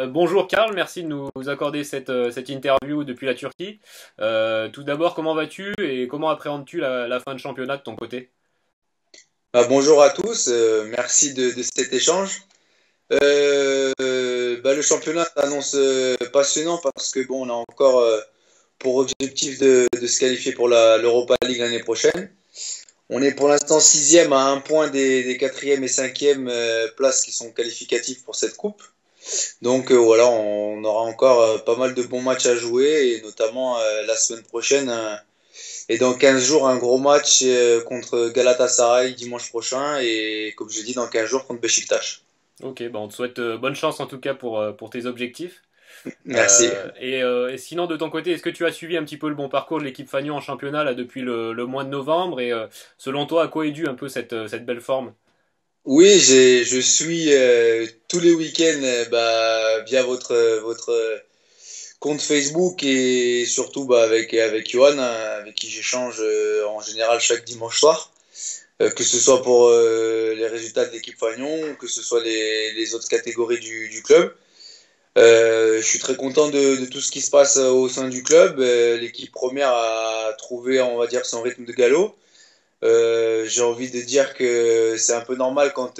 Bonjour Karl, merci de nous accorder cette interview depuis la Turquie. Tout d'abord, comment vas-tu et comment appréhendes-tu la fin de championnat de ton côté? Bonjour à tous, merci de cet échange. Le championnat s'annonce passionnant parce que bon, on a encore pour objectif de se qualifier pour l'Europa League l'année prochaine. On est pour l'instant sixième à un point des quatrième et cinquième places qui sont qualificatives pour cette coupe. Donc voilà, on aura encore pas mal de bons matchs à jouer et notamment la semaine prochaine. Et dans 15 jours, un gros match contre Galatasaray dimanche prochain et comme je dis, dans 15 jours contre Beşiktaş. Ok, bah on te souhaite bonne chance en tout cas pour tes objectifs. Merci. Et sinon, de ton côté, est-ce que tu as suivi un petit peu le bon parcours de l'équipe Fagnon en championnat là, depuis le mois de novembre? Et selon toi, à quoi est due un peu cette belle forme? Oui, je suis tous les week-ends via votre compte Facebook et surtout avec Johan, avec qui j'échange en général chaque dimanche soir. Que ce soit pour les résultats de l'équipe Fagnon, que ce soit les autres catégories du club. Je suis très content de tout ce qui se passe au sein du club. L'équipe première a trouvé, on va dire, son rythme de galop. J'ai envie de dire que c'est un peu normal quand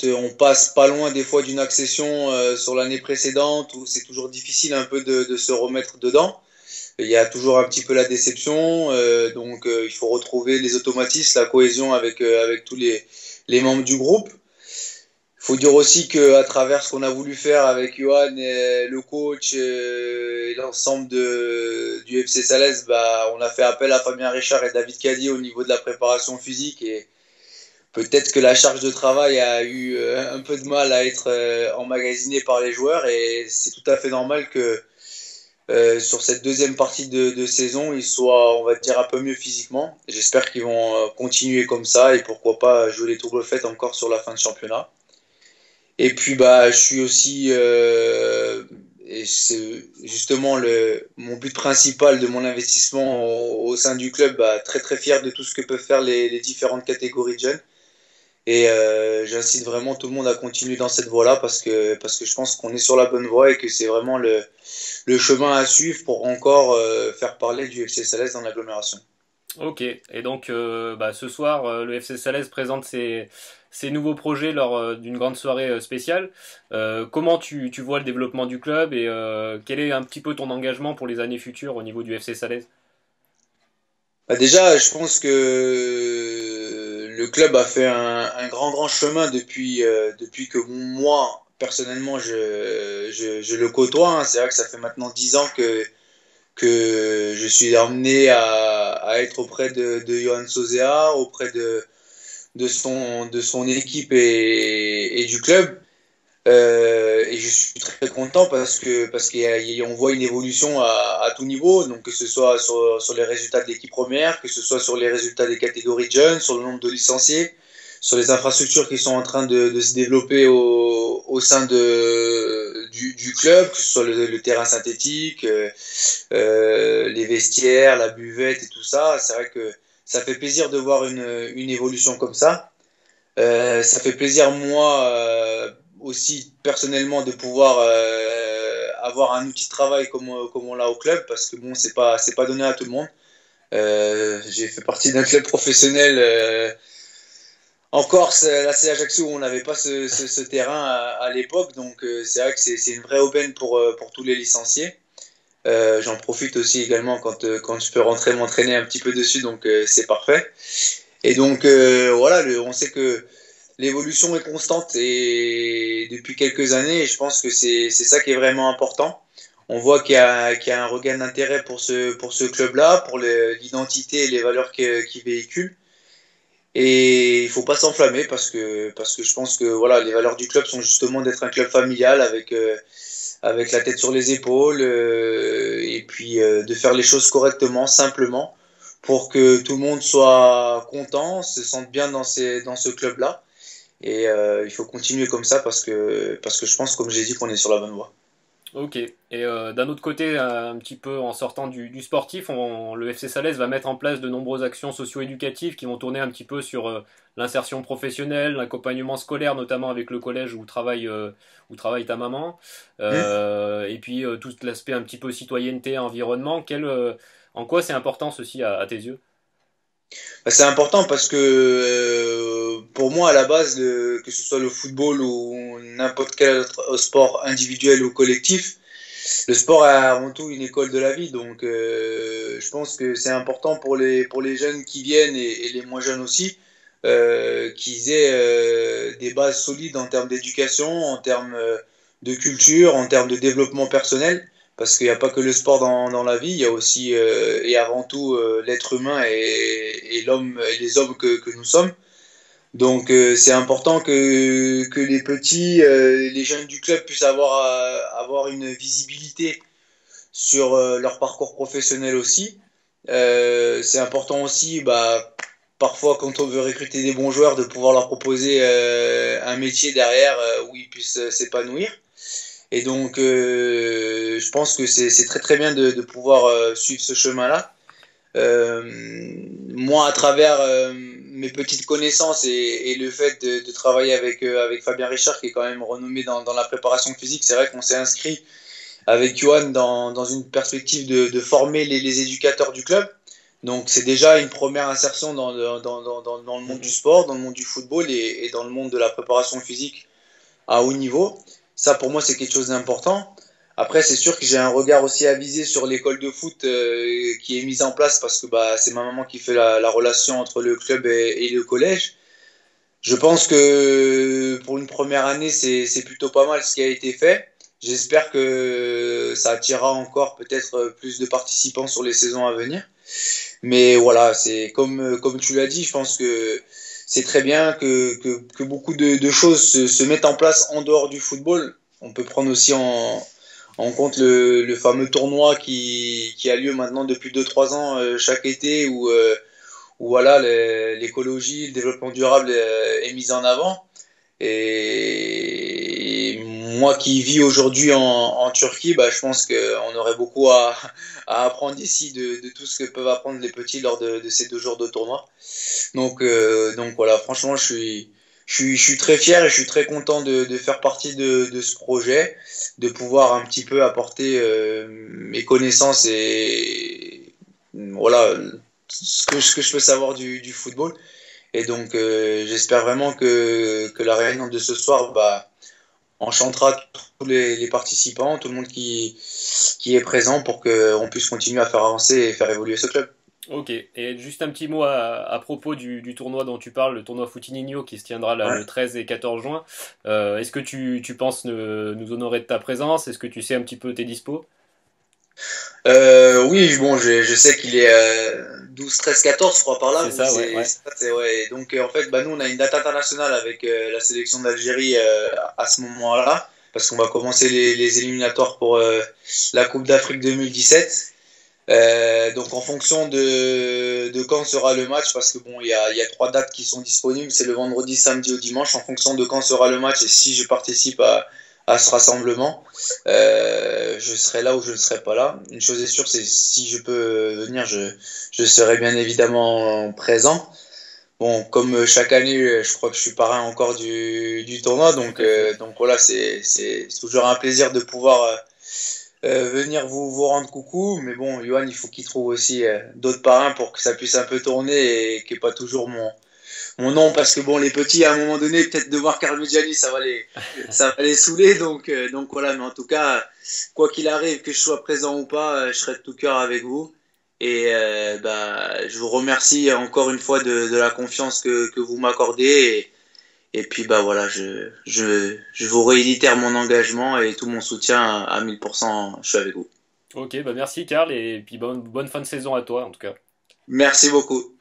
on passe pas loin des fois d'une accession sur l'année précédente où c'est toujours difficile un peu de se remettre dedans. Il y a toujours un petit peu la déception, il faut retrouver les automatismes, la cohésion avec tous les membres du groupe. Il faut dire aussi qu'à travers ce qu'on a voulu faire avec Johan, et le coach et l'ensemble du FC Salès, on a fait appel à Fabien Richard et David Cadier au niveau de la préparation physique et peut-être que la charge de travail a eu un peu de mal à être emmagasinée par les joueurs et c'est tout à fait normal que sur cette deuxième partie de saison, ils soient, on va dire, un peu mieux physiquement. J'espère qu'ils vont continuer comme ça et pourquoi pas jouer les tours de fête encore sur la fin de championnat. Et puis je suis aussi et c'est justement mon but principal de mon investissement au sein du club, très très fier de tout ce que peuvent faire les différentes catégories de jeunes. Et j'incite vraiment tout le monde à continuer dans cette voie-là parce que je pense qu'on est sur la bonne voie et que c'est vraiment le chemin à suivre pour encore faire parler du FC Salès dans l'agglomération. Ok, et donc ce soir, le FC Salès présente ses nouveaux projets lors d'une grande soirée spéciale. Comment tu vois le développement du club et quel est un petit peu ton engagement pour les années futures au niveau du FC Salès? Déjà, je pense que le club a fait un grand chemin depuis que moi, personnellement, je le côtoie, hein. C'est vrai que ça fait maintenant 10 ans que je suis amené à être auprès de Johan Sosea, auprès de son équipe et du club. Et je suis très content parce qu'on voit une évolution à tout niveau, donc que ce soit sur les résultats de l'équipe première, que ce soit sur les résultats des catégories de jeunes, sur le nombre de licenciés, sur les infrastructures qui sont en train de se développer au sein du club, que ce soit le terrain synthétique, les vestiaires, la buvette et tout ça. C'est vrai que ça fait plaisir de voir une évolution comme ça. Ça fait plaisir, moi, aussi personnellement, de pouvoir avoir un outil de travail comme on l'a au club, parce que bon, c'est pas donné à tout le monde. J'ai fait partie d'un club professionnel en Corse, la C Ajaccio, où on n'avait pas ce terrain à l'époque, donc c'est vrai que c'est une vraie aubaine pour tous les licenciés. J'en profite aussi également quand je peux rentrer m'entraîner un petit peu dessus, donc c'est parfait. Et donc voilà, on sait que l'évolution est constante et depuis quelques années, et je pense que c'est ça qui est vraiment important. On voit qu'il y a un regain d'intérêt pour ce club-là, pour l'identité et les valeurs qu'il véhicule. Et il faut pas s'enflammer parce que je pense que voilà, les valeurs du club sont justement d'être un club familial avec la tête sur les épaules et puis de faire les choses correctement, simplement, pour que tout le monde soit content, se sente bien dans ce club-là. Et il faut continuer comme ça parce que je pense, comme j'ai dit, qu'on est sur la bonne voie. Ok. Et d'un autre côté, un petit peu en sortant du sportif, le FC Salès va mettre en place de nombreuses actions socio-éducatives qui vont tourner un petit peu sur l'insertion professionnelle, l'accompagnement scolaire, notamment avec le collège où travaille ta maman, et puis tout l'aspect un petit peu citoyenneté, environnement. En quoi c'est important ceci à tes yeux? Bah, c'est important parce que pour moi, à la base, que ce soit le football ou n'importe quel autre sport individuel ou collectif, le sport est avant tout une école de la vie. Donc, je pense que c'est important pour les jeunes qui viennent et les moins jeunes aussi, qu'ils aient des bases solides en termes d'éducation, en termes de culture, en termes de développement personnel. Parce qu'il n'y a pas que le sport dans la vie, il y a aussi et avant tout l'être humain et l'homme et les hommes que nous sommes. Donc c'est important que les petits, les jeunes du club puissent avoir une visibilité sur leur parcours professionnel aussi. C'est important aussi, bah, parfois quand on veut recruter des bons joueurs, de pouvoir leur proposer un métier derrière où ils puissent s'épanouir. Et donc, je pense que c'est très très bien de pouvoir suivre ce chemin-là. Euh, Moi, à travers mes petites connaissances et le fait de travailler avec Fabien Richard, qui est quand même renommé dans la préparation physique, c'est vrai qu'on s'est inscrit avec Johan dans une perspective de former les éducateurs du club. Donc, c'est déjà une première insertion dans le monde du Mhm. sport, dans le monde du football et dans le monde de la préparation physique à haut niveau. Ça, pour moi, c'est quelque chose d'important. Après, c'est sûr que j'ai un regard aussi avisé sur l'école de foot qui est mise en place parce que bah, c'est ma maman qui fait la relation entre le club et le collège. Je pense que pour une première année, c'est plutôt pas mal ce qui a été fait. J'espère que ça attirera encore peut-être plus de participants sur les saisons à venir. Mais voilà, c'est comme tu l'as dit, je pense que c'est très bien que beaucoup de choses se mettent en place en dehors du football. On peut prendre aussi en compte le fameux tournoi qui a lieu maintenant depuis 2 3 ans chaque été où voilà, l'écologie, le développement durable est mis en avant. Et moi qui vis aujourd'hui en Turquie, bah, je pense qu'on aurait beaucoup à apprendre ici de tout ce que peuvent apprendre les petits lors de ces 2 jours de tournoi. Donc voilà, franchement, je suis très fier et je suis très content de faire partie de ce projet, de pouvoir un petit peu apporter mes connaissances et voilà ce que je peux savoir du football. Et donc, j'espère vraiment que la réunion de ce soir bah, enchantera tous les participants, tout le monde qui est présent pour qu'on puisse continuer à faire avancer et faire évoluer ce club. Ok, et juste un petit mot à propos du tournoi dont tu parles, le tournoi Footinino qui se tiendra là, Ouais. le 13 et 14 juin. Est-ce que tu penses nous honorer de ta présence? Est-ce que tu sais un petit peu tes dispos? Oui, bon, je sais qu'il est 12, 13, 14, je crois, par là. C'est ça, ouais, ouais. Ouais. Donc, en fait, bah, nous, on a une date internationale avec la sélection d'Algérie à ce moment-là, parce qu'on va commencer les éliminatoires pour la Coupe d'Afrique 2017. Donc, en fonction de quand sera le match, parce que bon, il y a 3 dates qui sont disponibles, c'est le vendredi, samedi ou dimanche, en fonction de quand sera le match et si je participe à ce rassemblement. Je serai là ou je ne serai pas là. Une chose est sûre, c'est si je peux venir, je serai bien évidemment présent. Bon, comme chaque année, je crois que je suis parrain encore du tournoi, Tout à fait. donc voilà, c'est toujours un plaisir de pouvoir venir vous rendre coucou. Mais bon, Johan, il faut qu'il trouve aussi d'autres parrains pour que ça puisse un peu tourner et qu'il n'y ait pas toujours mon nom, parce que bon, les petits, à un moment donné, peut-être de voir Carl Medjani, ça va les saouler. Donc voilà, mais en tout cas, quoi qu'il arrive, que je sois présent ou pas, je serai de tout cœur avec vous. Et bah, je vous remercie encore une fois de la confiance que vous m'accordez. Et puis bah voilà, je vous réitère mon engagement et tout mon soutien à 1000%, je suis avec vous. Ok, bah merci Karl, et puis bonne fin de saison à toi en tout cas. Merci beaucoup.